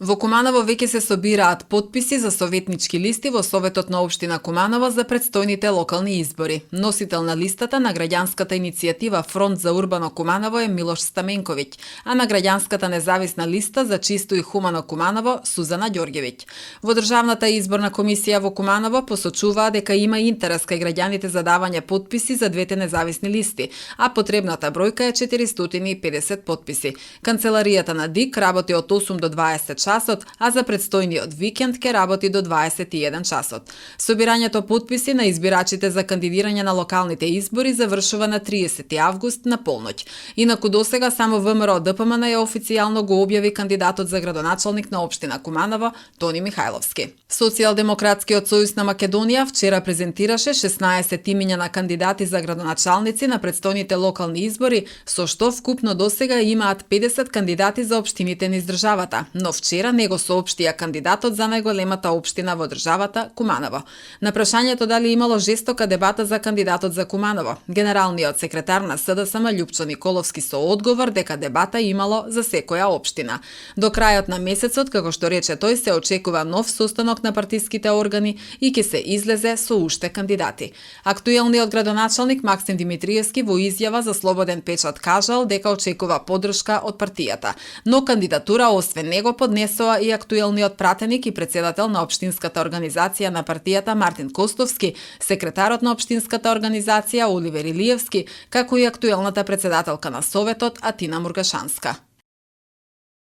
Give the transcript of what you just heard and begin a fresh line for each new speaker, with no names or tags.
Во Куманово веќе се собираат потписи за советнички листи во Советот на општина Куманово за претстојните локални избори. Носител на листата на граѓанската иницијатива Фронт за урбано Куманово е Милош Стаменковиќ, а на граѓанската независна листа за чисто и хумано Куманово Сузана Ѓорѓевиќ. Во Државната изборна комисија во Куманово посочуваа дека има интерес кај граѓаните за давање потписи за двете независни листи, а потребната бројка е 450 потписи. Канцеларијата на ДИК работи од 8 до 20 часот, а за предстојниот викенд ќе работи до 21 часот. Собирањето потписи на избирачите за кандидирање на локалните избори завршува на 30 август на полноќ. Инаку досега само ВМРО ДПМН е официјално го објави кандидатот за градоначалник на општина Куманово Тони Михајловски. Социјалдемократскиот сојуз на Македонија вчера презентираше 16 имиња на кандидати за градоначалници на предстојните локални избори, со што вкупно досега имаат 50 кандидати за општините низ државата, но вчера не го соопштија кандидатот за најголемата општина во државата Куманово. На прашањето дали имало жестока дебата за кандидатот за Куманово, генералниот секретар на СДСМ Љупчо Николовски со одговор дека дебата имало за секоја општина. До крајот на месецот, како што рече тој, се очекува нов состанок на партиските органи и ќе се излезе со уште кандидати. Актуелниот градоначалник Максим Димитриевски во изјава за Слободен печат кажал дека очекува поддршка од партијата, но кандидатура освен него поднесоа и актуелниот пратеник и председател на општинската организација на партијата Мартин Костовски, секретарот на општинската организација Оливер Илиевски, како и актуелната председателка на Советот Атина Мургашанска.